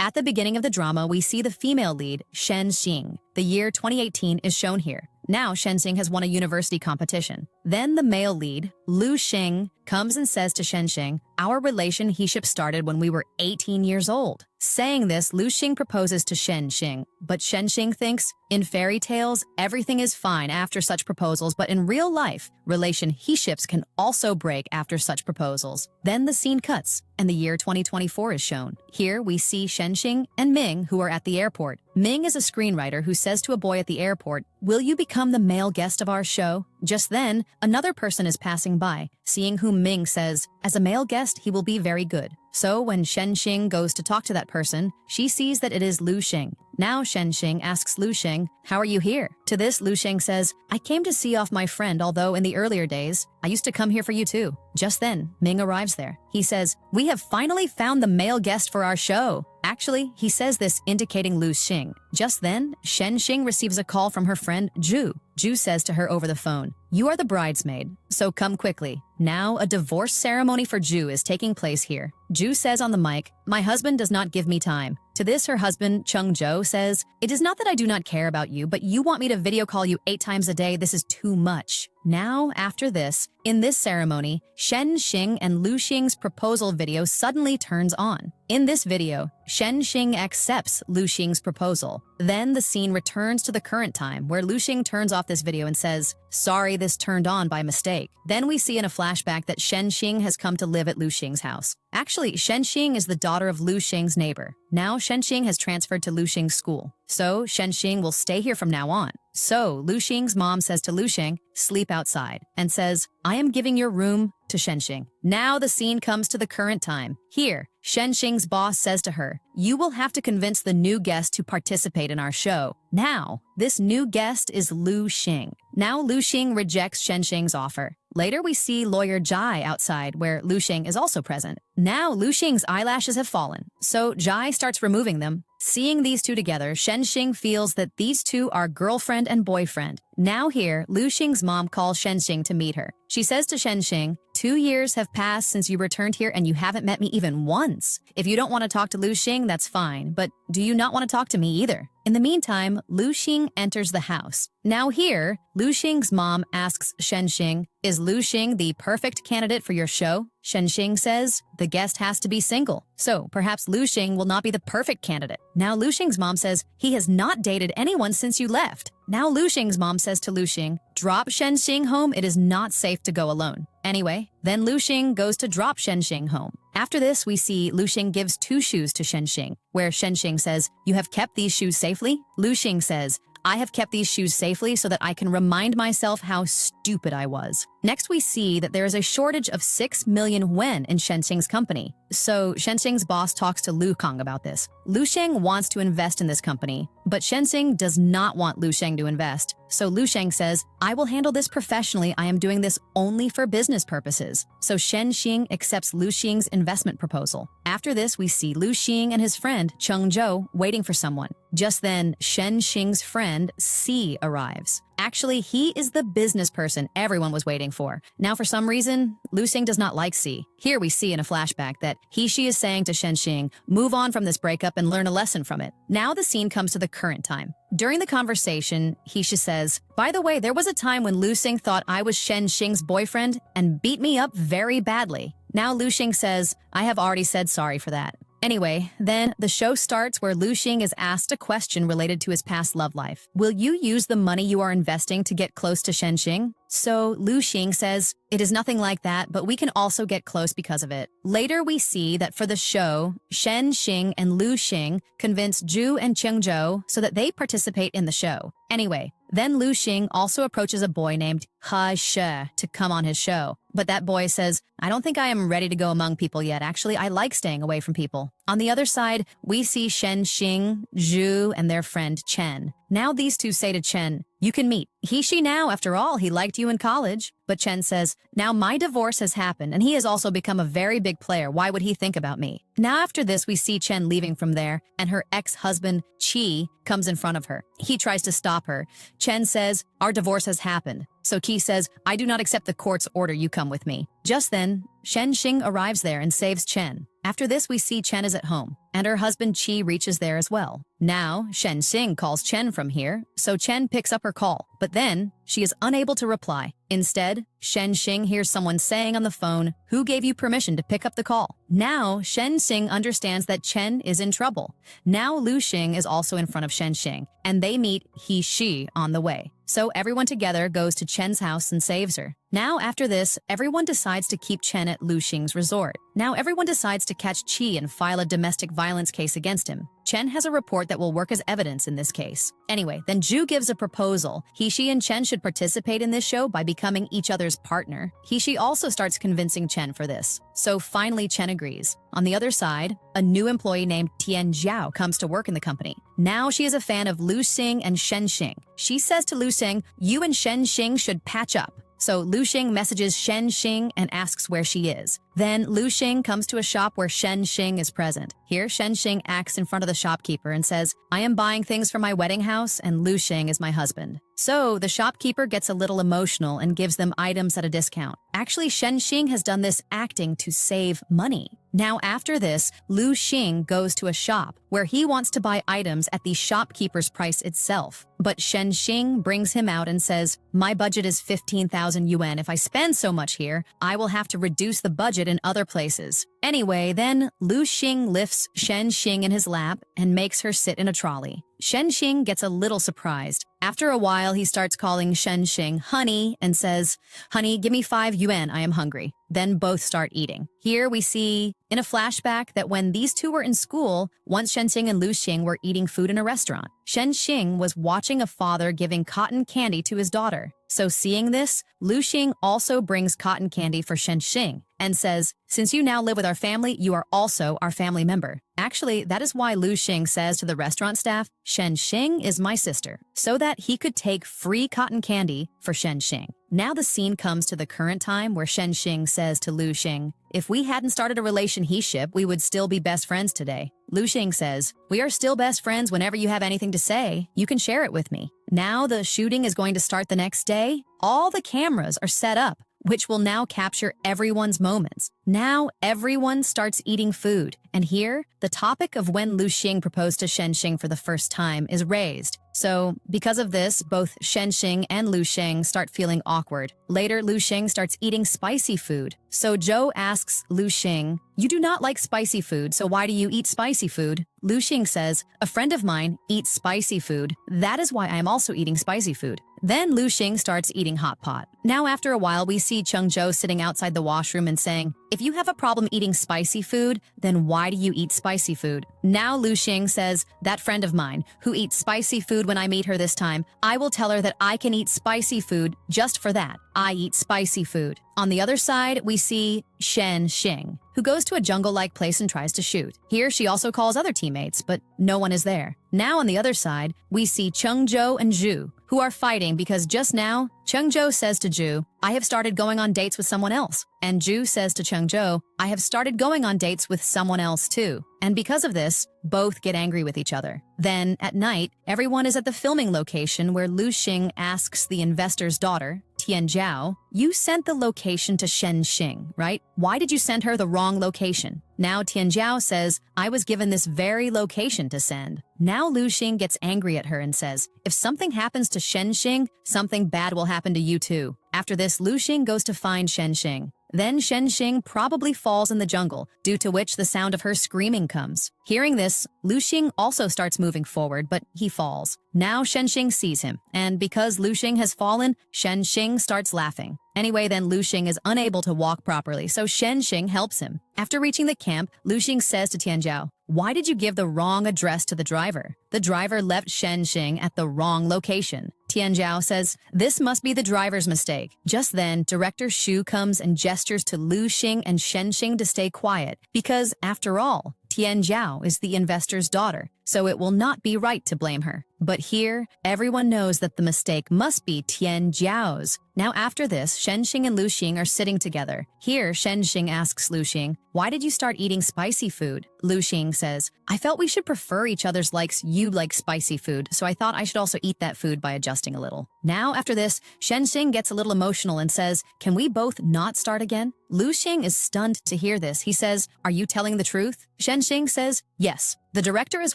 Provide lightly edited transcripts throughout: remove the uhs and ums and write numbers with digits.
At the beginning of the drama, we see the female lead, Shen Xing. The year 2018 is shown here. Now Shen Xing has won a university competition. Then the male lead, Lu Xing, comes and says to Shen Xing, "Our relationship started when we were 18 years old." Saying this, Lu Xing proposes to Shen Xing, but Shen Xing thinks, in fairy tales, everything is fine after such proposals, but in real life, relationships can also break after such proposals. Then the scene cuts, and the year 2024 is shown. Here we see Shen Xing and Ming, who are at the airport. Ming is a screenwriter who says to a boy at the airport, "Will you become the male guest of our show?" Just then, another person is passing by, seeing whom Ming says, "As a male guest, he will be very good." So when Shen Xing goes to talk to that person, she sees that it is Lu Xing. Now Shen Xing asks Lu Xing, "How are you here?" To this, Lu Xing says, "I came to see off my friend, although in the earlier days, I used to come here for you too." Just then, Ming arrives there. He says, "We have finally found the male guest for our show." Actually, he says this indicating Lu Xing. Just then, Shen Xing receives a call from her friend Ju. Ju says to her over the phone, "You are the bridesmaid, so come quickly." Now, a divorce ceremony for Ju is taking place here. Ju says on the mic, "My husband does not give me time." To this, her husband, Chung Jo, says, "It is not that I do not care about you, but you want me to video call you 8 times a day. This is too much." Now, after this, in this ceremony, Shen Xing and Lu Xing's proposal video suddenly turns on. In this video, Shen Xing accepts Lu Xing's proposal. Then the scene returns to the current time, where Lu Xing turns off this video and says, "Sorry, this turned on by mistake." Then we see in a flashback that Shen Xing has come to live at Lu Xing's house. Actually, Shen Xing is the daughter of Lu Xing's neighbor. Now Shen Xing has transferred to Lu Xing's school. So Shen Xing will stay here from now on. So Lu Xing's mom says to Lu Xing, "Sleep outside," and says, "I am giving your room to Shen Xing." Now the scene comes to the current time. Here, Shen Xing's boss says to her, "You will have to convince the new guest to participate in our show." Now, this new guest is Lu Xing. Now Lu Xing rejects Shen Xing's offer. Later we see lawyer Jai outside, where Lu Xing is also present. Now Lu Xing's eyelashes have fallen, so Jai starts removing them. Seeing these two together, Shen Xing feels that these two are girlfriend and boyfriend. Now here, Lu Xing's mom calls Shen Xing to meet her. She says to Shen Xing, "2 years have passed since you returned here and you haven't met me even once. If you don't want to talk to Lu Xing, that's fine, but do you not want to talk to me either?" In the meantime, Lu Xing enters the house. Now here, Lu Xing's mom asks Shen Xing, "Is Lu Xing the perfect candidate for your show?" Shen Xing says, "The guest has to be single, so perhaps Lu Xing will not be the perfect candidate." Now Lu Xing's mom says, "He has not dated anyone since you left." Now Lu Xing's mom says to Lu Xing, "Drop Shen Xing home, it is not safe to go alone." Anyway, then Lu Xing goes to drop Shen Xing home. After this, we see Lu Xing gives 2 shoes to Shen Xing, where Shen Xing says, "You have kept these shoes safely?" Lu Xing says, "I have kept these shoes safely so that I can remind myself how stupid I was." Next, we see that there is a shortage of 6 million yuan in Shen Xing's company. So Shen Xing's boss talks to Lu Kang about this. Lu Xing wants to invest in this company, but Shen Xing does not want Lu Xing to invest. So Lu Xing says, "I will handle this professionally. I am doing this only for business purposes." So Shen Xing accepts Lu Xing's investment proposal. After this, we see Lu Xing and his friend, Chung Jo, waiting for someone. Just then, Shen Xing's friend, C, arrives. Actually, he is the business person everyone was waiting for. Now, for some reason, Lu Xing does not like C. Here we see in a flashback that she is saying to Shen Xing, "Move on from this breakup and learn a lesson from it." Now the scene comes to the current time. During the conversation, she says, "By the way, there was a time when Lu Xing thought I was Shen Xing's boyfriend and beat me up very badly." Now Lu Xing says, "I have already said sorry for that." Anyway, then the show starts where Lu Xing is asked a question related to his past love life. "Will you use the money you are investing to get close to Shen Xing?" So Lu Xing says, "It is nothing like that, but we can also get close because of it." Later we see that for the show, Shen Xing and Lu Xing convince Ju and Chung Jo so that they participate in the show. Anyway, then Lu Xing also approaches a boy named Hishir to come on his show. But that boy says, "I don't think I am ready to go among people yet. Actually, I like staying away from people." On the other side, we see Shen Xing, Ju, and their friend Chen. Now these two say to Chen, "You can meet Hishir now. After all, he liked you in college." But Chen says, "Now my divorce has happened, and he has also become a very big player. Why would he think about me?" Now after this, we see Chen leaving from there, and her ex-husband, Qi, comes in front of her. He tries to stop her. Chen says, "Our divorce has happened." So Qi says, "I do not accept the court's order. You come with me." Just then, Shen Xing arrives there and saves Chen. After this, we see Chen is at home. and her husband Chi reaches there as well. Now, Shen Xing calls Chen from here, so Chen picks up her call, but then she is unable to reply. Instead, Shen Xing hears someone saying on the phone, "Who gave you permission to pick up the call?" Now, Shen Xing understands that Chen is in trouble. Now, Lu Xing is also in front of Shen Xing, and they meet Hishir on the way. So everyone together goes to Chen's house and saves her. Now, after this, everyone decides to keep Chen at Lu Xing's resort. Now, everyone decides to catch Qi and file a domestic violence case against him. Chen has a report that will work as evidence in this case. Anyway, then Ju gives a proposal. Hishir and Chen should participate in this show by becoming each other's partner. Hishir also starts convincing Chen for this. So finally, Chen agrees. On the other side, a new employee named Tian Zhao comes to work in the company. Now she is a fan of Lu Xing and Shen Xing. She says to Lu Xing, "You and Shen Xing should patch up." So Lu Xing messages Shen Xing and asks where she is. Then Lu Xing comes to a shop where Shen Xing is present. Here, Shen Xing acts in front of the shopkeeper and says, "I am buying things for my wedding house and Lu Xing is my husband." So the shopkeeper gets a little emotional and gives them items at a discount. Actually, Shen Xing has done this acting to save money. Now after this, Lu Xing goes to a shop where he wants to buy items at the shopkeeper's price itself. But Shen Xing brings him out and says, "My budget is 15,000 yuan. If I spend so much here, I will have to reduce the budget in other places." Anyway, then Lu Xing lifts Shen Xing in his lap and makes her sit in a trolley. Shen Xing gets a little surprised. After a while, he starts calling Shen Xing honey and says, "Honey, give me 5 yuan, I am hungry." Then both start eating. Here we see in a flashback that when these two were in school, once Shen Xing and Lu Xing were eating food in a restaurant. Shen Xing was watching a father giving cotton candy to his daughter. So seeing this, Lu Xing also brings cotton candy for Shen Xing and says, "Since you now live with our family, you are also our family member." Actually, that is why Lu Xing says to the restaurant staff, "Shen Xing is my sister," so that he could take free cotton candy for Shen Xing. Now the scene comes to the current time where Shen Xing says to Lu Xing, "If we hadn't started a relationship, we would still be best friends today." Lu Xing says, "We are still best friends. Whenever you have anything to say, you can share it with me." Now the shooting is going to start the next day. All the cameras are set up, which will now capture everyone's moments. Now everyone starts eating food. And here, the topic of when Lu Xing proposed to Shen Xing for the first time is raised. So, because of this, both Shen Xing and Lu Xing start feeling awkward. Later, Lu Xing starts eating spicy food. So Zhou asks Lu Xing, "You do not like spicy food, so why do you eat spicy food?" Lu Xing says, "A friend of mine eats spicy food. That is why I am also eating spicy food." Then Lu Xing starts eating hot pot. Now after a while, we see Cheng Zhou sitting outside the washroom and saying, "If you have a problem eating spicy food, then why do you eat spicy food?" Now Lu Xing says, "That friend of mine who eats spicy food when I meet her this time, I will tell her that I can eat spicy food just for that. I eat spicy food." On the other side, we see Shen Xing, who goes to a jungle-like place and tries to shoot. Here, she also calls other teammates, but no one is there. Now on the other side, we see Cheng Zhou and Zhu, who are fighting because just now, Cheng Zhou says to Zhu, "I have started going on dates with someone else." And Zhu says to Cheng Zhou, "I have started going on dates with someone else too." And because of this, both get angry with each other. Then, at night, everyone is at the filming location where Lu Xing asks the investor's daughter, Tian Zhao, "You sent the location to Shen Xing, right? Why did you send her the wrong location?" Now Tian Zhao says, "I was given this very location to send." Now Lu Xing gets angry at her and says, "If something happens to Shen Xing, something bad will happen to you too." After this, Lu Xing goes to find Shen Xing. Then Shen Xing probably falls in the jungle, due to which the sound of her screaming comes. Hearing this, Lu Xing also starts moving forward, but he falls. Now Shen Xing sees him, and because Lu Xing has fallen, Shen Xing starts laughing. Anyway, then Lu Xing is unable to walk properly, so Shen Xing helps him. After reaching the camp, Lu Xing says to Tian Zhao, "Why did you give the wrong address to the driver?" The driver left Shen Xing at the wrong location. Tian Zhao says, "This must be the driver's mistake." Just then, Director Xu comes and gestures to Lu Xing and Shen Xing to stay quiet, because, after all, Tian Zhao is the investor's daughter, so it will not be right to blame her. But here, everyone knows that the mistake must be Tian Zhao's. Now after this, Shen Xing and Lu Xing are sitting together. Here, Shen Xing asks Lu Xing, "Why did you start eating spicy food?" Lu Xing says, "I felt we should prefer each other's likes. You like spicy food, so I thought I should also eat that food by adjusting a little." Now after this, Shen Xing gets a little emotional and says, "Can we both not start again?" Lu Xing is stunned to hear this. He says, "Are you telling the truth?" Shen Xing says, "Yes." The director is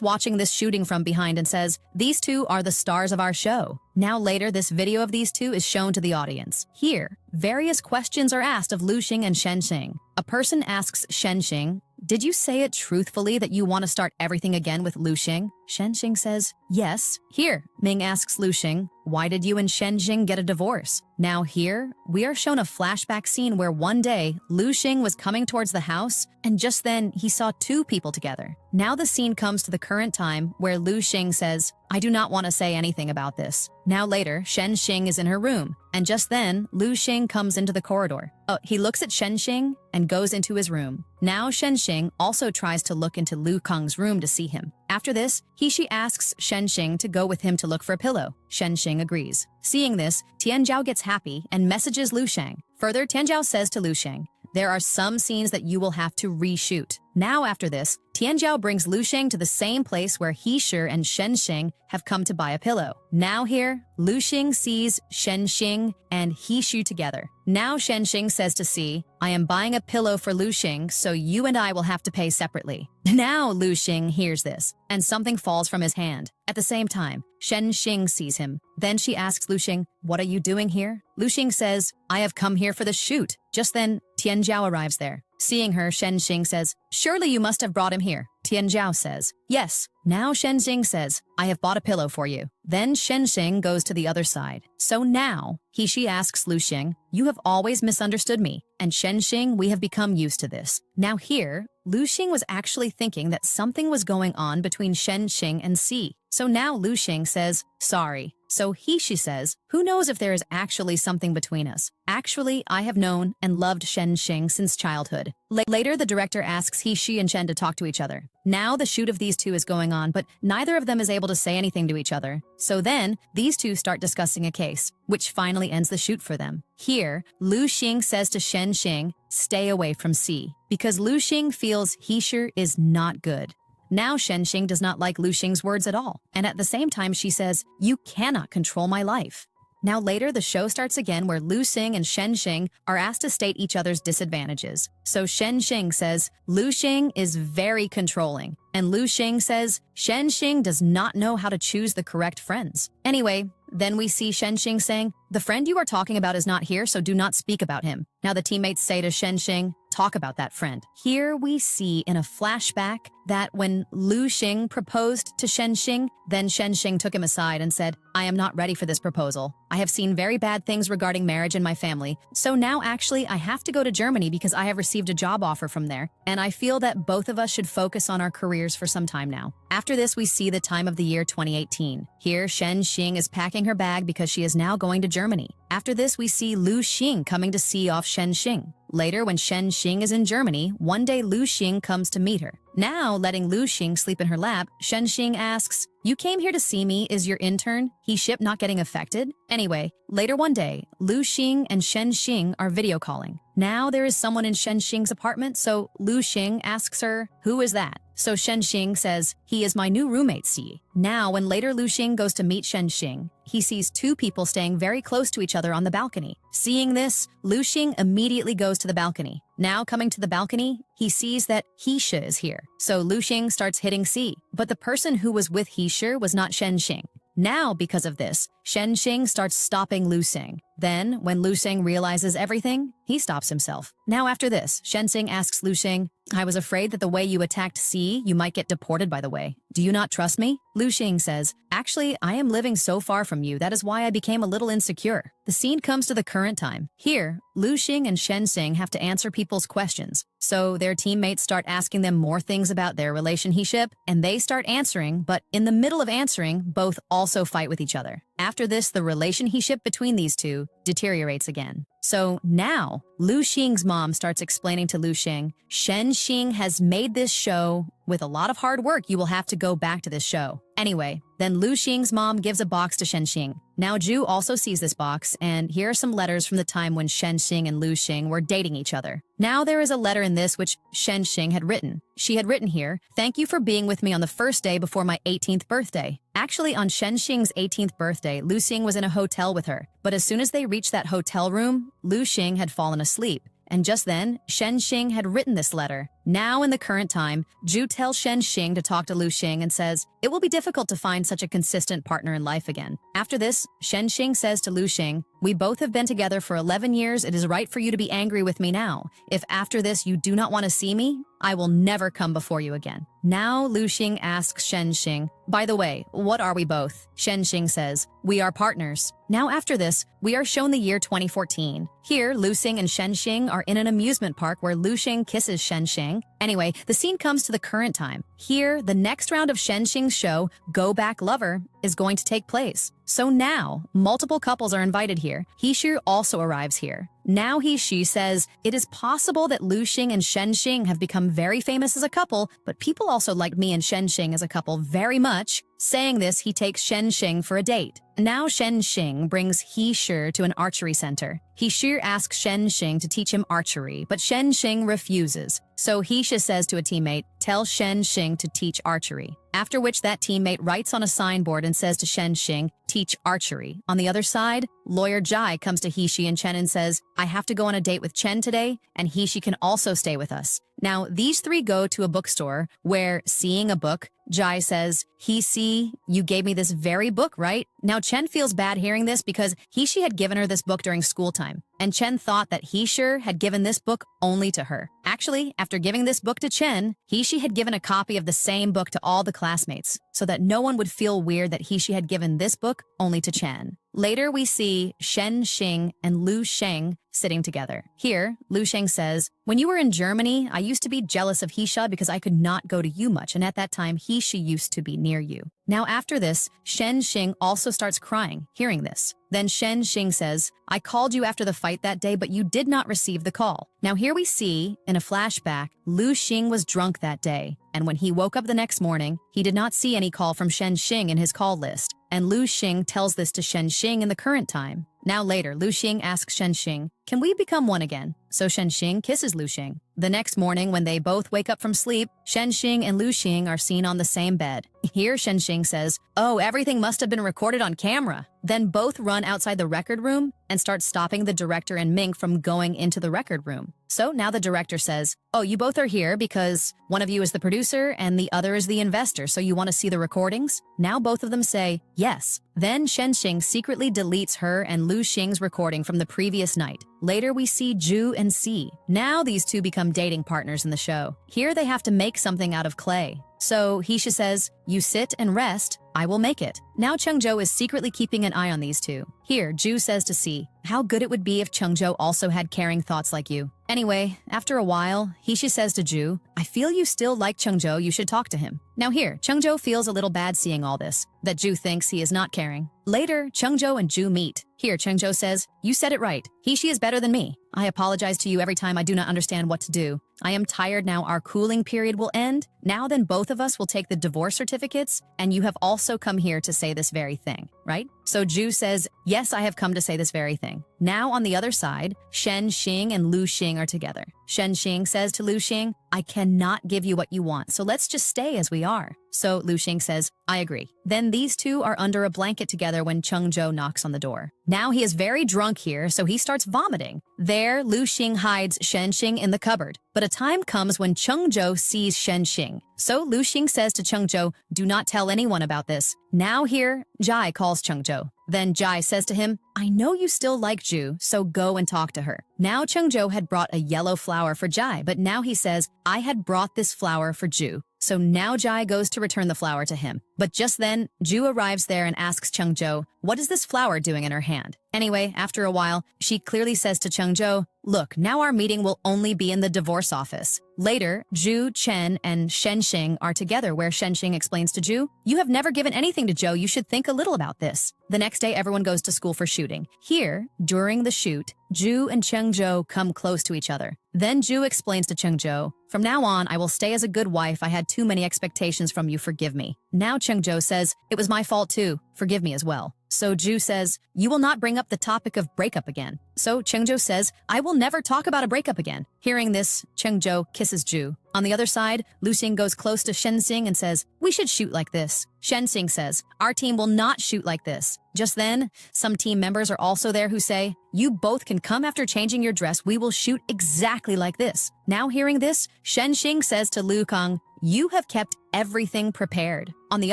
watching this shooting from behind and says, "These two are the stars of our show." Now later, this video of these two is shown to the audience. Here, various questions are asked of Lu Xing and Shen Xing. A person asks Shen Xing, "Did you say it truthfully that you want to start everything again with Lu Xing?" Shen Xing says, "Yes." Here, Ming asks Lu Xing, "Why did you and Shen Xing get a divorce?" Now here, we are shown a flashback scene where one day, Lu Xing was coming towards the house, and just then, he saw two people together. Now the scene comes to the current time where Lu Xing says, "I do not want to say anything about this." Now later, Shen Xing is in her room, and just then, Lu Xing comes into the corridor. He looks at Shen Xing and goes into his room. Now Shen Xing also tries to look into Lu Kang's room to see him. After this, Hishir asks Shen Xing to go with him to look for a pillow. Shen Xing agrees. Seeing this, Tianzhao gets happy and messages Lu Sheng. Further, Tianzhao says to Lu Sheng, "There are some scenes that you will have to reshoot." Now after this, Tianzhao brings Lu Sheng to the same place where Hishir and Shen Xing have come to buy a pillow. Now here, Lu Xing sees Shen Xing and Hishir together. Now Shen Xing says to C, "I am buying a pillow for Lu Xing, so you and I will have to pay separately." Now Lu Xing hears this, and something falls from his hand. At the same time, Shen Xing sees him. Then she asks Lu Xing, "What are you doing here?" Lu Xing says, "I have come here for the shoot." Just then, Tianzhao arrives there. Seeing her, Shen Xing says, "Surely you must have brought him here." Tianzhao says, "Yes." Now Shen Xing says, "I have bought a pillow for you." Then Shen Xing goes to the other side. So now, Hishir asks Lu Xing, "You have always misunderstood me." And Shen Xing, "We have become used to this." Now here, Lu Xing was actually thinking that something was going on between Shen Xing and C. So now Lu Xing says, "Sorry." So Hishir says, "Who knows if there is actually something between us? Actually, I have known and loved Shen Xing since childhood." Later, the director asks Hishir and Shen to talk to each other. Now the shoot of these two is going on, but neither of them is able to say anything to each other. So then, these two start discussing a case, which finally ends the shoot for them. Here, Lu Xing says to Shen Xing, "Stay away from C," because Lu Xing feels Hishir is not good. Now Shen Xing does not like Lu Xing's words at all, and at the same time she says, "You cannot control my life." Now later, the show starts again where Lu Xing and Shen Xing are asked to state each other's disadvantages. So Shen Xing says, "Lu Xing is very controlling." And Lu Xing says, "Shen Xing does not know how to choose the correct friends." Anyway, then we see Shen Xing saying, "The friend you are talking about is not here, so do not speak about him." Now the teammates say to Shen Xing, "Talk about that friend." Here we see in a flashback that when Lu Xing proposed to Shen Xing, then Shen Xing took him aside and said, "I am not ready for this proposal. I have seen very bad things regarding marriage in my family, so now actually I have to go to Germany because I have received a job offer from there, and I feel that both of us should focus on our careers for some time now." After this, we see the time of the year 2018. Here, Shen Xing is packing her bag because she is now going to Germany. After this, we see Lu Xing coming to see off Shen Xing. Later, when Shen Xing is in Germany, one day Lu Xing comes to meet her. Now, letting Lu Xing sleep in her lap, Shen Xing asks, "You came here to see me, is your intern, Hishir, not getting affected?" Anyway, later one day, Lu Xing and Shen Xing are video calling. Now there is someone in Shen Xing's apartment, so Lu Xing asks her, "Who is that?" So Shen Xing says, "He is my new roommate, C." Now, when later Lu Xing goes to meet Shen Xing, he sees two people staying very close to each other on the balcony. Seeing this, Lu Xing immediately goes to the balcony. Now coming to the balcony, he sees that Hishir is here. So Lu Xing starts hitting C, but the person who was with Hishir was not Shen Xing. Now, because of this, Shen Xing starts stopping Lu Xing. Then, when Lu Xing realizes everything, he stops himself. Now after this, Shen Xing asks Lu Xing, "I was afraid that the way you attacked C, you might get deported by the way. Do you not trust me?" Lu Xing says, "Actually, I am living so far from you, that is why I became a little insecure." The scene comes to the current time. Here, Lu Xing and Shen Xing have to answer people's questions. So their teammates start asking them more things about their relationship, and they start answering, but in the middle of answering, both also fight with each other. After this, the relationship between these two deteriorates again. So now, Lu Xing's mom starts explaining to Lu Xing, "Shen Xing has made this show. With a lot of hard work, you will have to go back to this show." Anyway, then Lu Xing's mom gives a box to Shen Xing. Now Ju also sees this box, and here are some letters from the time when Shen Xing and Lu Xing were dating each other. Now there is a letter in this which Shen Xing had written. She had written here, "Thank you for being with me on the first day before my 18th birthday." Actually, on Shen Xing's 18th birthday, Lu Xing was in a hotel with her. But as soon as they reached that hotel room, Lu Xing had fallen asleep. And just then, Shen Xing had written this letter. Now in the current time, Zhu tells Shen Xing to talk to Lu Xing and says, it will be difficult to find such a consistent partner in life again. After this, Shen Xing says to Lu Xing, we both have been together for 11 years. It is right for you to be angry with me now. If after this you do not want to see me, I will never come before you again. Now Lu Xing asks Shen Xing, by the way, what are we both? Shen Xing says, we are partners. Now after this, we are shown the year 2014. Here, Lu Xing and Shen Xing are in an amusement park where Lu Xing kisses Shen Xing. Anyway, the scene comes to the current time. Here, the next round of Shen Xing's show, Go Back Lover, is going to take place. So now, multiple couples are invited here. Hishir also arrives here. Now she says, it is possible that Lu Xing and Shen Xing have become very famous as a couple, but people also like me and Shen Xing as a couple very much. Saying this, he takes Shen Xing for a date. Now Shen Xing brings Hishir to an archery center. Hishir asks Shen Xing to teach him archery, but Shen Xing refuses. So Hishir says to a teammate, tell Shen Xing to teach archery. After which that teammate writes on a signboard and says to Shen Xing, teach archery. On the other side, lawyer Jai comes to Hishi and Chen and says, I have to go on a date with Chen today, and Hishi can also stay with us. Now, these three go to a bookstore where, seeing a book, Jai says, Hishi, you gave me this very book, right? Now Chen feels bad hearing this because Hishi had given her this book during school time, and Chen thought that Hishir had given this book only to her. Actually, after giving this book to Chen, Hishi had given a copy of the same book to all the classmates, so that no one would feel weird that Hishi had given this book only to Chen. Later, we see Shen Xing and Lu Xing sitting together. Here, Lu Xing says, when you were in Germany, I used to be jealous of Hisha because I could not go to you much, and at that time, Hishi used to be near you. Now after this, Shen Xing also starts crying, hearing this. Then Shen Xing says, I called you after the fight that day, but you did not receive the call. Now here we see, in a flashback, Lu Xing was drunk that day, and when he woke up the next morning, he did not see any call from Shen Xing in his call list. And Lu Xing tells this to Shen Xing in the current time. Now later, Lu Xing asks Shen Xing, can we become one again? So Shen Xing kisses Lu Xing. The next morning, when they both wake up from sleep, Shen Xing and Lu Xing are seen on the same bed. Here, Shen Xing says, oh, everything must have been recorded on camera. Then both run outside the record room and start stopping the director and Ming from going into the record room. So now the director says, oh, you both are here because one of you is the producer and the other is the investor, so you want to see the recordings? Now both of them say, yes. Then Shen Xing secretly deletes her and Lu Xing's recording from the previous night. Later, we see Zhu and Si. Now these two become dating partners in the show. Here they have to make something out of clay. So Hisha says, you sit and rest, I will make it. Now Chengzhou is secretly keeping an eye on these two. Here, Zhu says to Si, how good it would be if Chengzhou also had caring thoughts like you. Anyway, after a while, Hisha says to Zhu, I feel you still like Chengzhou, you should talk to him. Now here, Chengzhou feels a little bad seeing all this, that Zhu thinks he is not caring. Later, Chengzhou and Zhu meet. Here, Chengzhou says, you said it right. Hishi is better than me. I apologize to you every time I do not understand what to do. I am tired now. Our cooling period will end. Now then both of us will take the divorce certificates, and you have also come here to say this very thing, right? So Zhu says, yes, I have come to say this very thing. Now on the other side, Shen Xing and Lu Xing are together. Shen Xing says to Lu Xing, I cannot give you what you want, so let's just stay as we are. So Lu Xing says, I agree. Then these two are under a blanket together when Chengzhou knocks on the door. Now he is very drunk here, so he starts vomiting. There, Lu Xing hides Shen Xing in the cupboard. But a time comes when Chengzhou sees Shen Xing. So Lu Xing says to Chengzhou, do not tell anyone about this. Now here, Jai calls Chengzhou. Then Jai says to him, I know you still like Zhu, so go and talk to her. Now Chengzhou had brought a yellow flower for Jai, but now he says, I had brought this flower for Zhu. So now Jai goes to return the flower to him. But just then, Zhu arrives there and asks Chengzhou, what is this flower doing in her hand? Anyway, after a while, she clearly says to Chengzhou, look, now our meeting will only be in the divorce office. Later, Zhu, Chen, and Shen Xing are together where Shen Xing explains to Zhu, you have never given anything to Zhou, you should think a little about this. The next day, everyone goes to school for shooting. Here, during the shoot, Zhu and Chengzhou come close to each other. Then Zhu explains to Chengzhou, from now on, I will stay as a good wife. I had too many expectations from you, forgive me. Now Chengzhou says, it was my fault too, forgive me as well. So Ju says, you will not bring up the topic of breakup again. So Chengjo says, I will never talk about a breakup again. Hearing this, Chengjo kisses Ju. On the other side, Lu Xing goes close to Shenzing and says, we should shoot like this. Shenzing says, our team will not shoot like this. Just then, some team members are also there who say, you both can come after changing your dress. We will shoot exactly like this. Now hearing this, Shenzing says to Lu Kang, you have kept everything prepared. On the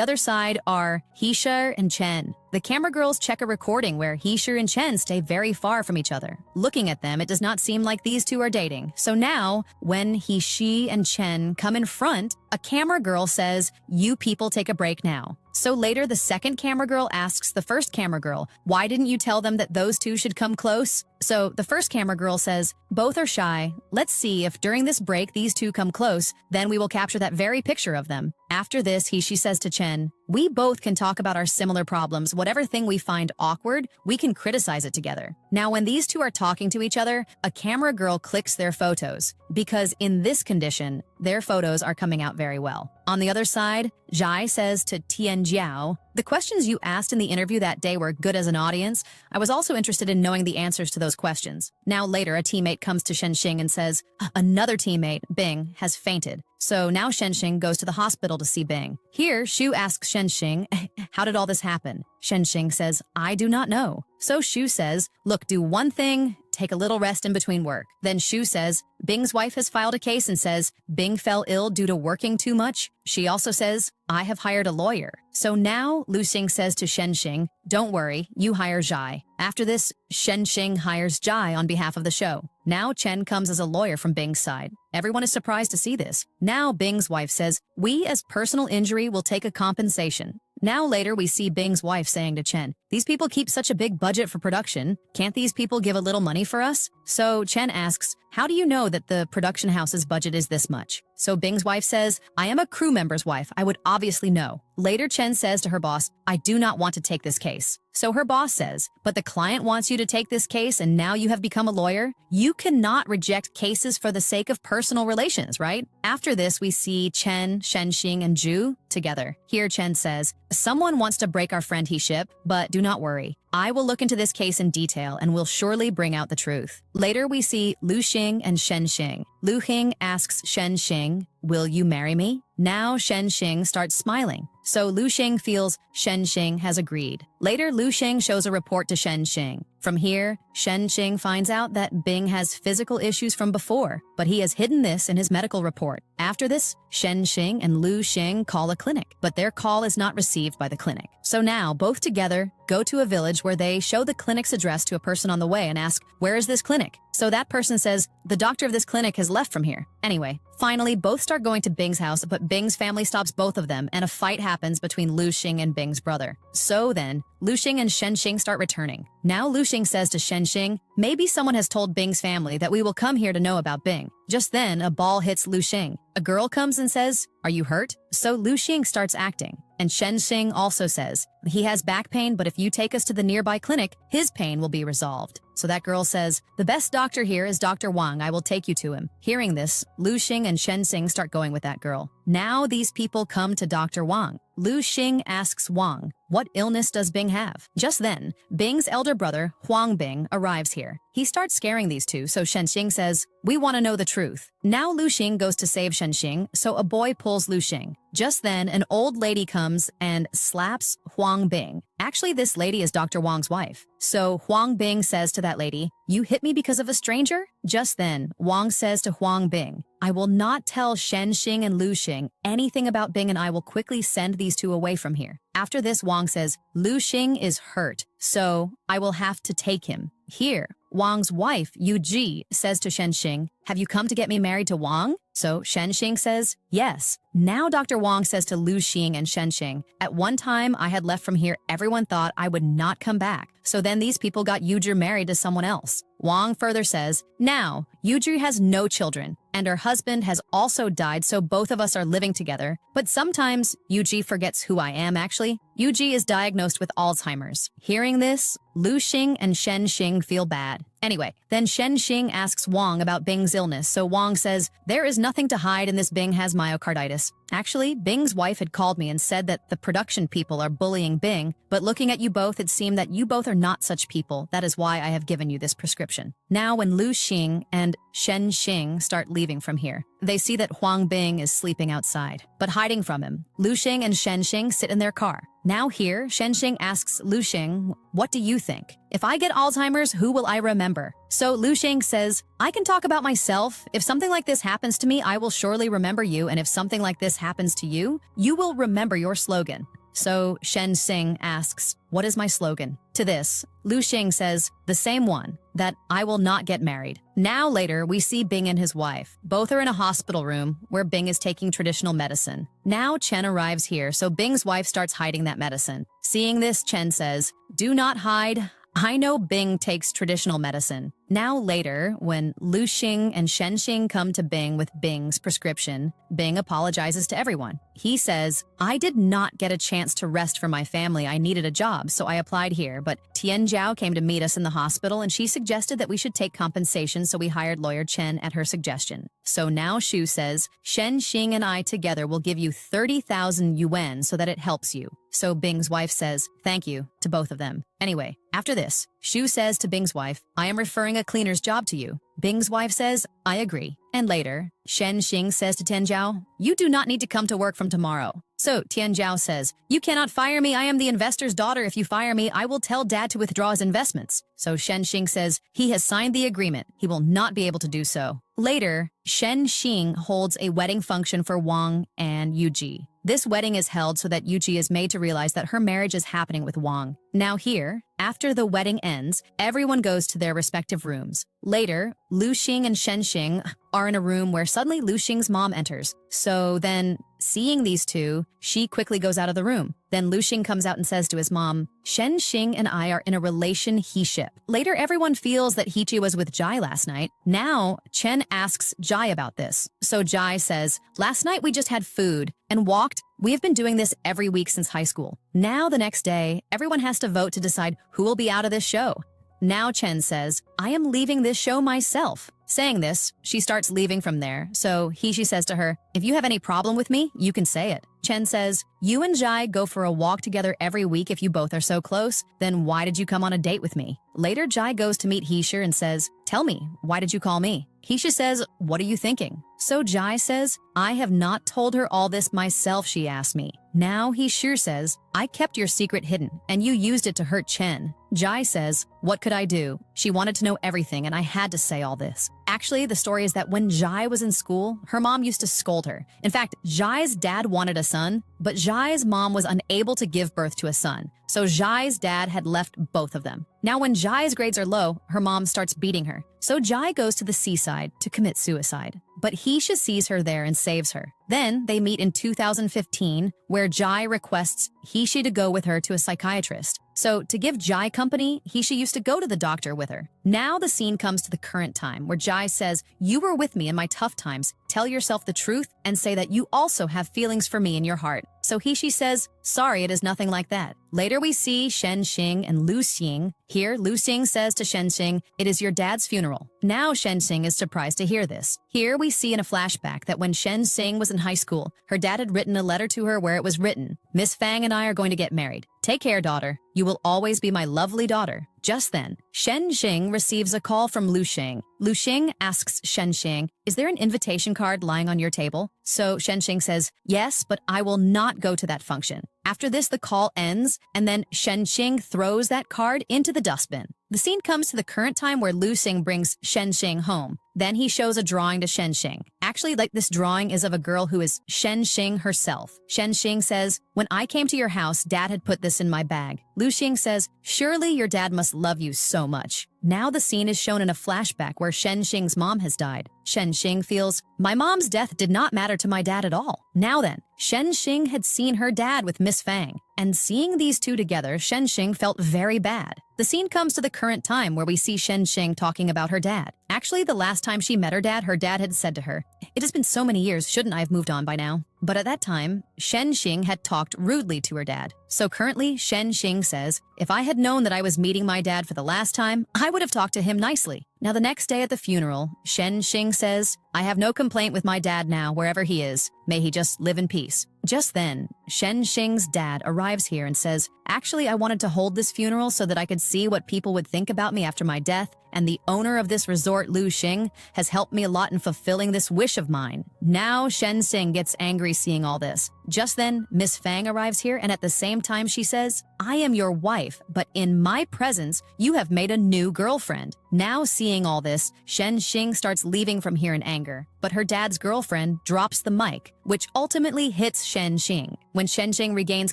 other side are Hishir and Chen. The camera girls check a recording where Hishir and Chen stay very far from each other. Looking at them, it does not seem like these two are dating. So now, when Hishir and Chen come in front, a camera girl says, you people take a break now. So later, the second camera girl asks the first camera girl, why didn't you tell them that those two should come close? So the first camera girl says, both are shy. Let's see if during this break these two come close, then we will capture that very picture of them. After this, she says to Chen, we both can talk about our similar problems. Whatever thing we find awkward, we can criticize it together. Now, when these two are talking to each other, a camera girl clicks their photos because in this condition, their photos are coming out very well. On the other side, Zhai says to Tian Jiao, the questions you asked in the interview that day were good as an audience. I was also interested in knowing the answers to those questions. Now later, a teammate comes to Shenxing and says, another teammate, Bing, has fainted. So now Shenxing goes to the hospital to see Bing. Here, Shu asks Shenxing, how did all this happen? Shenxing says, I do not know. So Shu says, look, do one thing, take a little rest in between work. Then Shu says, Bing's wife has filed a case and says, Bing fell ill due to working too much. She also says, I have hired a lawyer. So now Lu Xing says to Shenxing, don't worry, you hire Zhai. After this, Shenxing hires Zhai on behalf of the show. Now Chen comes as a lawyer from Bing's side. Everyone is surprised to see this. Now Bing's wife says, we as personal injury will take a compensation. Now later we see Bing's wife saying to Chen, these people keep such a big budget for production. Can't these people give a little money for us? So Chen asks, how do you know that the production house's budget is this much? So Bing's wife says, I am a crew member's wife. I would obviously know. Later Chen says to her boss, I do not want to take this case. So her boss says, but the client wants you to take this case and now you have become a lawyer? You cannot reject cases for the sake of personal relations, right? After this, we see Chen, Shenxing, and Ju together. Here Chen says, someone wants to break our friend Hishir, but do not worry. I will look into this case in detail and will surely bring out the truth. Later, we see Lu Xing and Shenxing. Lu Xing asks Shenxing, will you marry me? Now Shenxing starts smiling. So Lu Xing feels Shenxing has agreed. Later, Lu Xing shows a report to Shenxing. From here, Shenxing finds out that Bing has physical issues from before, but he has hidden this in his medical report. After this, Shenxing and Lu Xing call a clinic, but their call is not received by the clinic. So now, both together go to a village where they show the clinic's address to a person on the way and ask, where is this clinic? So that person says, the doctor of this clinic has left from here. Anyway, finally, both start going to Bing's house, but Bing's family stops both of them, and a fight happens between Lu Xing and Bing's brother. So then, Lu Xing and Shenxing start returning. Now Lu Xing says to Shenxing, maybe someone has told Bing's family that we will come here to know about Bing. Just then, a ball hits Lu Xing. A girl comes and says, are you hurt? So Lu Xing starts acting. And Shenxing also says, he has back pain, but if you take us to the nearby clinic, his pain will be resolved. So that girl says, the best doctor here is Dr. Wang. I will take you to him. Hearing this, Lu Xing and Shenxing start going with that girl. Now these people come to Dr. Wang. Lu Xing asks Wang, what illness does Bing have? Just then, Bing's elder brother, Huang Bing, arrives here. He starts scaring these two, so Shenxing says, we want to know the truth. Now Lu Xing goes to save Shenxing, so a boy pulls Lu Xing. Just then, an old lady comes and slaps Huang Bing. Actually, this lady is Dr. Wang's wife. So Huang Bing says to that lady, you hit me because of a stranger? Just then, Wang says to Huang Bing, I will not tell Shenxing and Lu Xing anything about Bing and I will quickly send these two away from here. After this, Wang says, Lu Xing is hurt, so I will have to take him. Here, Wang's wife, Yu Ji, says to Shenxing, have you come to get me married to Wang? So Shenxing says, yes. Now Dr. Wang says to Lu Xing and Shenxing, at one time I had left from here, everyone thought I would not come back. So then these people got Yuzhi married to someone else. Wang further says, now, Yuzhi has no children, and her husband has also died, so both of us are living together. But sometimes Yuzhi forgets who I am, actually. Yuzhi is diagnosed with Alzheimer's. Hearing this, Lu Xing and Shen Xing feel bad. Anyway, then Shen Xing asks Wang about Bing's illness, so Wang says, there is nothing to hide and this Bing has myocarditis. Actually, Bing's wife had called me and said that the production people are bullying Bing, but looking at you both, it seemed that you both are not such people. That is why I have given you this prescription. Now, when Lu Xing and Shen Xing start leaving from here, they see that Huang Bing is sleeping outside, but hiding from him. Lu Xing and Shen Xing sit in their car. Now here, Shen Xing asks Lu Xing, what do you think? If I get Alzheimer's, who will I remember? So Lu Xing says, I can talk about myself. If something like this happens to me, I will surely remember you. And if something like this happens to you, you will remember your slogan. So Shen Xing asks, what is my slogan? To this, Lu Xing says, the same one, that I will not get married. Now later, we see Bing and his wife. Both are in a hospital room where Bing is taking traditional medicine. Now Chen arrives here, so Bing's wife starts hiding that medicine. Seeing this, Chen says, do not hide. I know Bing takes traditional medicine. Now later, when Lu Xing and Shen Xing come to Bing with Bing's prescription, Bing apologizes to everyone. He says, I did not get a chance to rest for my family. I needed a job, so I applied here. But Tian Zhao came to meet us in the hospital and she suggested that we should take compensation, so we hired lawyer Chen at her suggestion. So now Shu says, Shen Xing and I together will give you 30,000 yuan so that it helps you. So Bing's wife says, thank you to both of them. Anyway, after this, Shu says to Bing's wife, I am referring a cleaner's job to you. Bing's wife says, I agree. And later, Shen Xing says to Tian Zhao, you do not need to come to work from tomorrow. So Tian Zhao says, you cannot fire me. I am the investor's daughter. If you fire me, I will tell dad to withdraw his investments. So Shen Xing says, he has signed the agreement. He will not be able to do so. Later, Shen Xing holds a wedding function for Wang and Yuji. This wedding is held so that Yuji is made to realize that her marriage is happening with Wang. Now here, after the wedding ends, everyone goes to their respective rooms. Later, Lu Xing and Shen Xing are in a room where suddenly Lu Xing's mom enters. So then, seeing these two, she quickly goes out of the room. Then Lu Xing comes out and says to his mom, Shen Xing and I are in a relation he-ship. Later, everyone feels that Hichi was with Jai last night. Now, Chen asks Jai about this. So Jai says, last night we just had food and walked. We have been doing this every week since high school. Now, the next day, everyone has to vote to decide who will be out of this show. Now Chen says, I am leaving this show myself. Saying this, she starts leaving from there. So she says to her, if you have any problem with me, you can say it. Chen says, you and Jai go for a walk together every week. If you both are so close, then why did you come on a date with me? Later, Jai goes to meet Hishir and says, tell me, why did you call me? Hishir says, what are you thinking? So Jai says, I have not told her all this myself, she asked me. Now Hishir says, I kept your secret hidden, and you used it to hurt Chen. Jai says, what could I do? She wanted to know everything, and I had to say all this. Actually, the story is that when Jai was in school, her mom used to scold her. In fact, Jai's dad wanted a son, but Jai's mom was unable to give birth to a son. So Jai's dad had left both of them. Now when Jai's grades are low, her mom starts beating her. So Jai goes to the seaside to commit suicide. But Hisha sees her there and saves her. Then they meet in 2015, where Jai requests Hishi to go with her to a psychiatrist. So to give Jai company, Hishi used to go to the doctor with her. Now the scene comes to the current time, where Jai says, you were with me in my tough times. Tell yourself the truth and say that you also have feelings for me in your heart. So Hishi says, sorry, it is nothing like that. Later we see Shen Xing and Lu Xing. Here, Lu Xing says to Shen Xing, it is your dad's funeral. Now Shen Xing is surprised to hear this. Here we see in a flashback that when Shen Xing was in high school, her dad had written a letter to her where it was written, Miss Fang and I are going to get married. Take care, daughter. You will always be my lovely daughter. Just then, Shen Xing receives a call from Lu Xing. Lu Xing asks Shen Xing, is there an invitation card lying on your table? So Shen Xing says, yes, but I will not go to that function. After this, the call ends, and then Shen Xing throws that card into the dustbin. The scene comes to the current time where Lu Xing brings Shen Xing home. Then he shows a drawing to Shen Xing. Actually, this drawing is of a girl who is Shen Xing herself. Shen Xing says, when I came to your house, Dad had put this in my bag. Lu Xing says, surely your dad must love you so much. Now the scene is shown in a flashback where Shen Xing's mom has died. Shen Xing feels, my mom's death did not matter to my dad at all. Now then, Shen Xing had seen her dad with Miss Fang, and seeing these two together, Shen Xing felt very bad. The scene comes to the current time where we see Shen Xing talking about her dad. Actually, the last time she met her dad had said to her, "It has been so many years, shouldn't I have moved on by now?" But at that time, Shen Xing had talked rudely to her dad. So currently, Shen Xing says, "If I had known that I was meeting my dad for the last time, I would have talked to him nicely." Now the next day at the funeral, Shen Xing says, "I have no complaint with my dad now, wherever he is. May he just live in peace." Just then, Shen Xing's dad arrives here and says, "Actually, I wanted to hold this funeral so that I could see what people would think about me after my death, and the owner of this resort, Lu Xing, has helped me a lot in fulfilling this wish of mine." Now Shen Xing gets angry seeing all this. Just then, Miss Fang arrives here, and at the same time she says, "I am your wife, but in my presence, you have made a new girlfriend." Now seeing all this, Shen Xing starts leaving from here in anger, but her dad's girlfriend drops the mic, which ultimately hits Shen Xing. When Shen Xing regains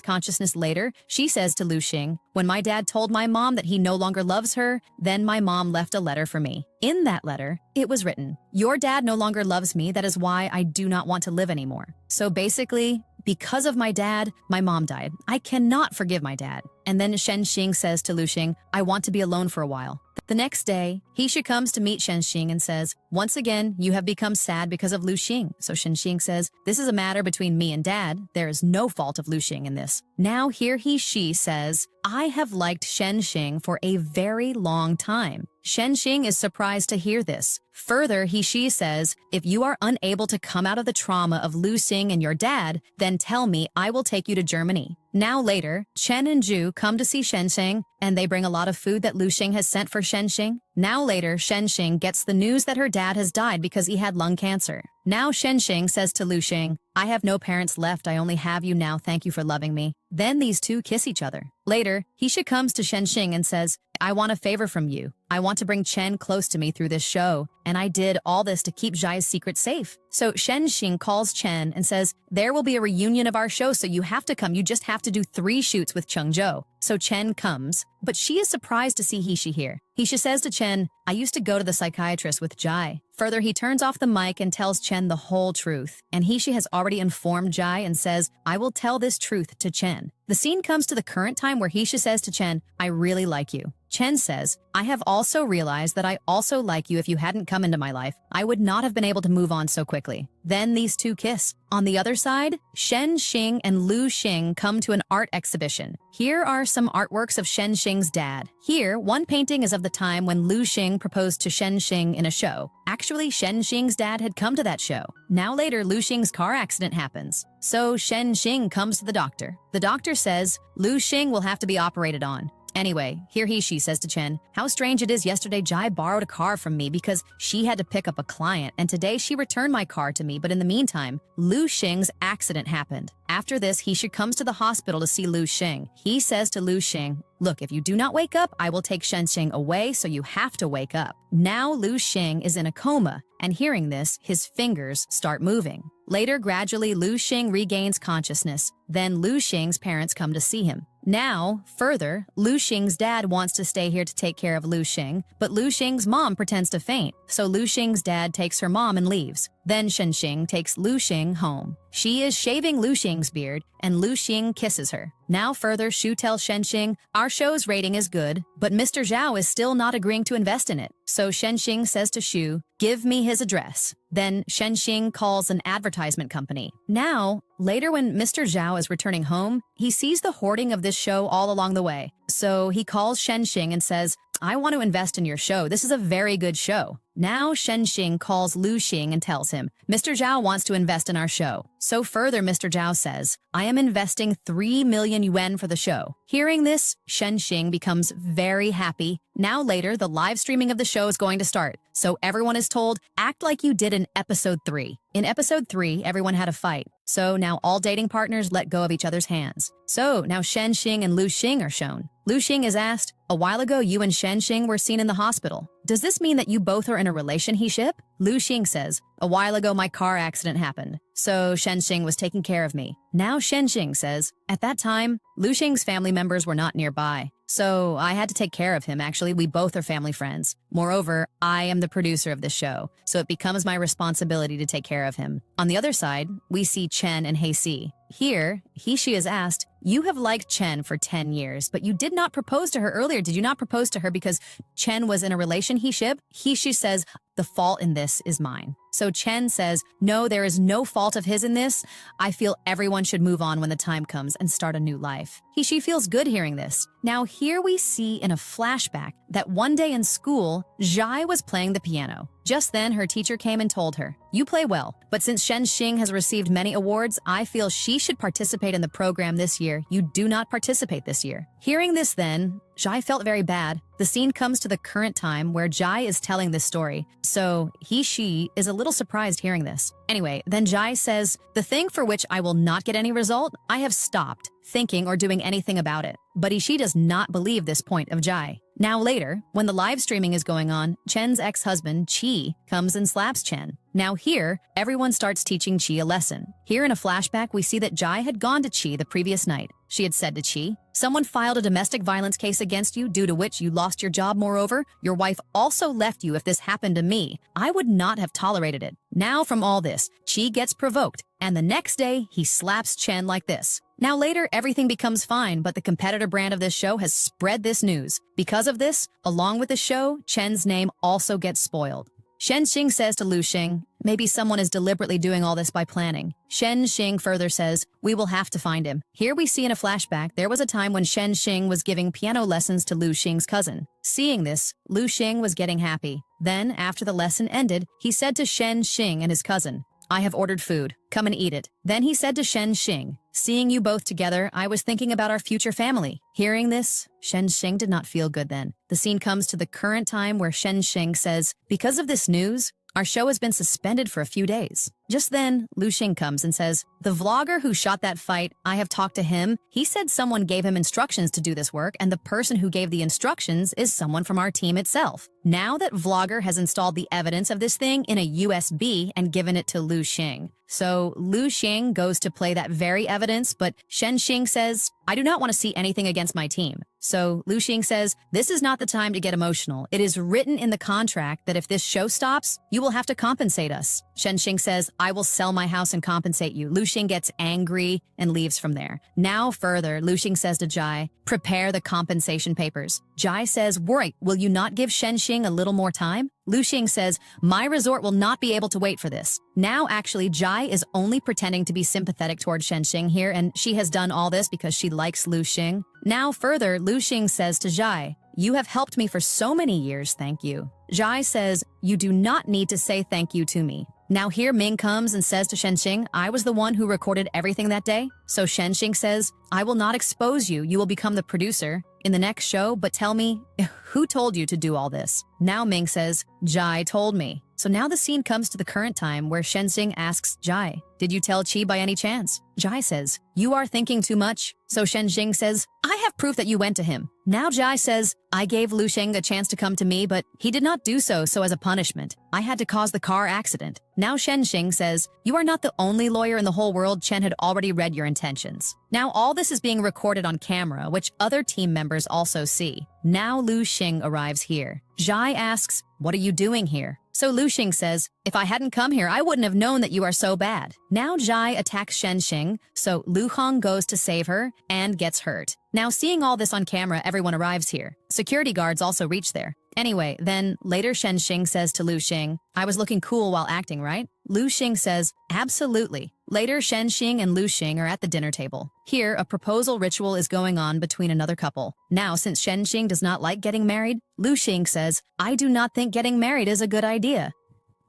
consciousness later, she says to Lu Xing, "When my dad told my mom that he no longer loves her, then my mom left a letter for me. In that letter, it was written, 'Your dad no longer loves me, that is why I do not want to live anymore.' So basically, because of my dad, my mom died. I cannot forgive my dad." And then Shen Xing says to Lu Xing, "I want to be alone for a while." The next day, Hishir comes to meet Shen Xing and says, "Once again, you have become sad because of Lu Xing." So Shen Xing says, "This is a matter between me and dad. There is no fault of Lu Xing in this." Now here she says, "I have liked Shen Xing for a very long time." Shen Xing is surprised to hear this. Further, she says, "If you are unable to come out of the trauma of Lu Xing and your dad, then tell me, I will take you to Germany." Now later, Chen and Zhu come to see Shen Xing, and they bring a lot of food that Lu Xing has sent for Shen Xing. Now later, Shen Xing gets the news that her dad has died because he had lung cancer. Now Shen Xing says to Lu Xing, "I have no parents left, I only have you now, thank you for loving me." Then these two kiss each other. Later, Hishir comes to Shen Xing and says, "I want a favor from you. I want to bring Chen close to me through this show, and I did all this to keep Zhai's secret safe." So Shen Xing calls Chen and says, "There will be a reunion of our show, so you have to come. You just have to do 3 shoots with Cheng Zhou." So Chen comes, but she is surprised to see Hishir here. Hishir says to Chen, "I used to go to the psychiatrist with Zhai." Further, he turns off the mic and tells Chen the whole truth. And Hishir has already informed Zhai and says, "I will tell this truth to Chen." The scene comes to the current time where Hishir says to Chen, "I really like you." Chen says, "I have also realized that I also like you. If you hadn't come into my life, I would not have been able to move on so quickly." Then these two kiss. On the other side, Shen Xing and Lu Xing come to an art exhibition. Here are some artworks of Shen Xing's dad. Here, one painting is of the time when Lu Xing proposed to Shen Xing in a show. Actually, Shen Xing's dad had come to that show. Now later, Lu Xing's car accident happens. So Shen Xing comes to the doctor. The doctor says, "Lu Xing will have to be operated on." Anyway, here she says to Chen, "How strange it is, yesterday Zhai borrowed a car from me because she had to pick up a client, and today she returned my car to me, but in the meantime, Lu Xing's accident happened." After this, Hishir comes to the hospital to see Lu Xing. He says to Lu Xing, "Look, if you do not wake up, I will take Shen Xing away, so you have to wake up." Now Lu Xing is in a coma, and hearing this, his fingers start moving. Later, gradually, Lu Xing regains consciousness. Then Lu Xing's parents come to see him. Now, further, Lu Xing's dad wants to stay here to take care of Lu Xing, but Lu Xing's mom pretends to faint, so Lu Xing's dad takes her mom and leaves. Then Shen Xing takes Lu Xing home. She is shaving Lu Xing's beard, and Lu Xing kisses her. Now further, Shu tells Shen Xing, "Our show's rating is good, but Mr. Zhao is still not agreeing to invest in it." So Shen Xing says to Shu, "Give me his address." Then Shen Xing calls an advertisement company. Now, later when Mr. Zhao is returning home, he sees the hoarding of this show all along the way. So he calls Shen Xing and says, "I want to invest in your show. This is a very good show." Now Shen Xing calls Lu Xing and tells him, "Mr. Zhao wants to invest in our show." So further, Mr. Zhao says, "I am investing 3 million yuan for the show." Hearing this, Shen Xing becomes very happy. Now later, the live streaming of the show is going to start. So everyone is told, act like you did in episode 3. In episode 3, everyone had a fight. So now all dating partners let go of each other's hands. So now Shen Xing and Lu Xing are shown. Lu Xing is asked, "A while ago you and Shen Xing were seen in the hospital. Does this mean that you both are in a relationship?" Lu Xing says, "A while ago my car accident happened, so Shen Xing was taking care of me." Now Shen Xing says, "At that time, Lu Xing's family members were not nearby. So I had to take care of him. Actually, we both are family friends. Moreover, I am the producer of this show, so it becomes my responsibility to take care of him. On the other side, we see Chen and Hei-si. Here, Hishir is asked, you have liked Chen for 10 years, but you did not propose to her earlier. Did you not propose to her because Chen was in a relationship? Hishir says, the fault in this is mine. So Chen says, no, there is no fault of his in this. I feel everyone should move on when the time comes and start a new life. Hishir feels good hearing this. Now here we see in a flashback that one day in school, Jai was playing the piano. Just then, her teacher came and told her, you play well, but since Shen Xing has received many awards, I feel she should participate in the program this year. You do not participate this year. Hearing this then, Jai felt very bad. The scene comes to the current time where Jai is telling this story. So she is a little surprised hearing this. Anyway, then Jai says, the thing for which I will not get any result, I have stopped thinking or doing anything about it. But Ishi does not believe this point of Jai. Now later, when the live streaming is going on, Chen's ex-husband, Chi, comes and slaps Chen. Now here, everyone starts teaching Chi a lesson. Here in a flashback, we see that Jai had gone to Chi the previous night. She had said to Chi, someone filed a domestic violence case against you due to which you lost your job. Moreover, your wife also left you. If this happened to me, I would not have tolerated it. Now from all this, Chi gets provoked, and the next day, he slaps Chen like this. Now later, everything becomes fine, but the competitor brand of this show has spread this news. Because of this, along with the show, Chen's name also gets spoiled. Shen Xing says to Lu Xing, maybe someone is deliberately doing all this by planning. Shen Xing further says, we will have to find him. Here we see in a flashback, there was a time when Shen Xing was giving piano lessons to Lu Xing's cousin. Seeing this, Lu Xing was getting happy. Then, after the lesson ended, he said to Shen Xing and his cousin, I have ordered food. Come and eat it. Then he said to Shen Xing, seeing you both together, I was thinking about our future family. Hearing this, Shen Xing did not feel good then. The scene comes to the current time where Shen Xing says, because of this news, our show has been suspended for a few days. Just then, Lu Xing comes and says, the vlogger who shot that fight, I have talked to him. He said someone gave him instructions to do this work, and the person who gave the instructions is someone from our team itself. Now that vlogger has installed the evidence of this thing in a USB and given it to Lu Xing. So Lu Xing goes to play that very evidence, but Shen Xing says, I do not want to see anything against my team. So Lu Xing says, this is not the time to get emotional. It is written in the contract that if this show stops, you will have to compensate us. Shen Xing says, I will sell my house and compensate you. Lu Xing gets angry and leaves from there. Now further, Lu Xing says to Jai, prepare the compensation papers. Jai says, worry, will you not give Shen Xing a little more time? Lu Xing says, my resort will not be able to wait for this. Now, actually, Jai is only pretending to be sympathetic toward Shen Xing here, and she has done all this because she likes Lu Xing. Now, further, Lu Xing says to Jai, you have helped me for so many years, thank you. Jai says, you do not need to say thank you to me. Now here Ming comes and says to Shen Xing, I was the one who recorded everything that day. So Shen Xing says, I will not expose you. You will become the producer in the next show, but tell me, who told you to do all this? Now Ming says, Jai told me. So now the scene comes to the current time where Shen Xing asks Jai, did you tell Chi by any chance? Jai says, you are thinking too much. So Shen Xing says, I have proof that you went to him. Now Jai says, I gave Lu Xing a chance to come to me, but he did not do so as a punishment. I had to cause the car accident. Now Shen Xing says, you are not the only lawyer in the whole world. Chen had already read your intentions. Now all this is being recorded on camera, which other team members also see. Now Lu Xing arrives here. Jai asks, what are you doing here? So Lu Xing says, if I hadn't come here, I wouldn't have known that you are so bad. Now Jai attacks Shen Xing, so Lu Hong goes to save her and gets hurt. Now seeing all this on camera, everyone arrives here. Security guards also reach there. Anyway, then later Shen Xing says to Lu Xing, I was looking cool while acting, right? Lu Xing says, absolutely. Later, Shen Xing and Lu Xing are at the dinner table. Here, a proposal ritual is going on between another couple. Now, since Shen Xing does not like getting married, Lu Xing says, I do not think getting married is a good idea.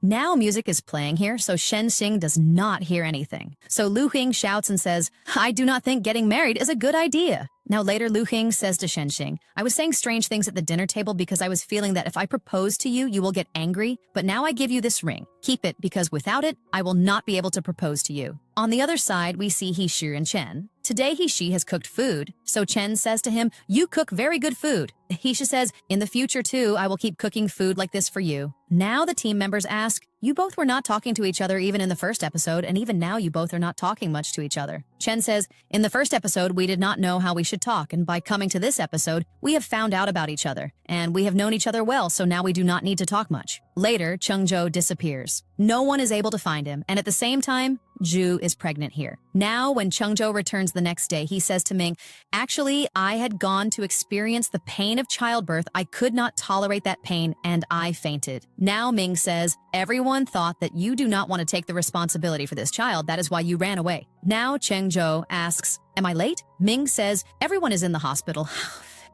Now music is playing here, so Shen Xing does not hear anything. So Lu Xing shouts and says, I do not think getting married is a good idea. Now later Lu Xing says to Shen Xing, I was saying strange things at the dinner table because I was feeling that if I propose to you, you will get angry, but now I give you this ring. Keep it because without it, I will not be able to propose to you. On the other side, we see Hishir and Chen. Today, Hishir has cooked food, so Chen says to him, "You cook very good food." Hishir says, "In the future too, I will keep cooking food like this for you." Now the team members ask, "You both were not talking to each other even in the first episode, and even now you both are not talking much to each other." Chen says, "In the first episode, we did not know how we should talk, and by coming to this episode, we have found out about each other, and we have known each other well, so now we do not need to talk much." Later, Chungjo disappears. No one is able to find him, and at the same time, Ju is pregnant here. Now, when Chungjo returns the next day, he says to Ming, "Actually, I had gone to experience the pain of childbirth. I could not tolerate that pain, and I fainted." Now Ming says, "Everyone thought that you do not want to take the responsibility for this child. That is why you ran away." Now Chungjo asks, "Am I late?" Ming says, "Everyone is in the hospital."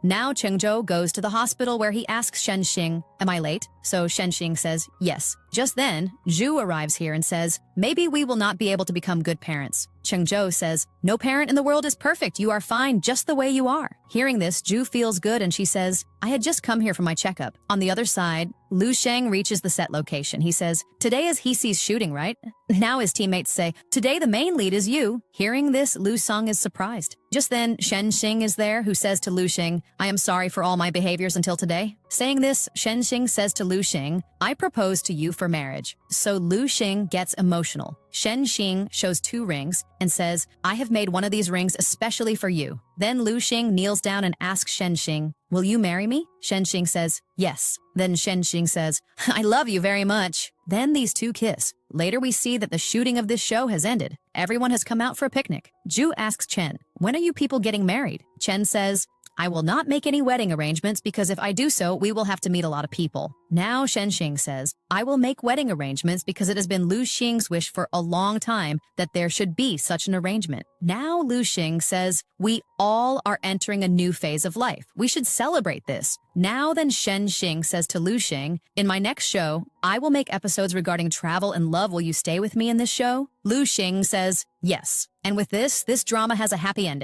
Now Chungjo goes to the hospital where he asks Shenxing, "Am I late?" So Shenxing says, "Yes." Just then, Zhu arrives here and says, "Maybe we will not be able to become good parents." Chungjo says, "No parent in the world is perfect. You are fine just the way you are." Hearing this, Zhu feels good and she says, "I had just come here for my checkup." On the other side, Lu Sheng reaches the set location. He says, "Today is Hisi's shooting, right?" Now his teammates say, "Today the main lead is you." Hearing this, Lu Sung is surprised. Just then, Shen Xing is there, who says to Lu Xing, "I am sorry for all my behaviors until today." Saying this, Shen Xing says to Lu Xing, "I propose to you for marriage." So Lu Xing gets emotional. Shen Xing shows 2 rings and says, "I have made one of these rings especially for you." Then Lu Xing kneels down and asks Shen Xing, "Will you marry me?" Shen Xing says, "Yes." Then Shen Xing says, "I love you very much." Then these 2 kiss. Later we see that the shooting of this show has ended. Everyone has come out for a picnic. Ju asks Chen, "When are you people getting married?" Chen says, "I will not make any wedding arrangements because if I do so, we will have to meet a lot of people." Now Shen Xing says, "I will make wedding arrangements because it has been Lu Xing's wish for a long time that there should be such an arrangement." Now Lu Xing says, "We all are entering a new phase of life. We should celebrate this." Now then Shen Xing says to Lu Xing, "In my next show, I will make episodes regarding travel and love. Will you stay with me in this show?" Lu Xing says, "Yes." And with this drama has a happy ending.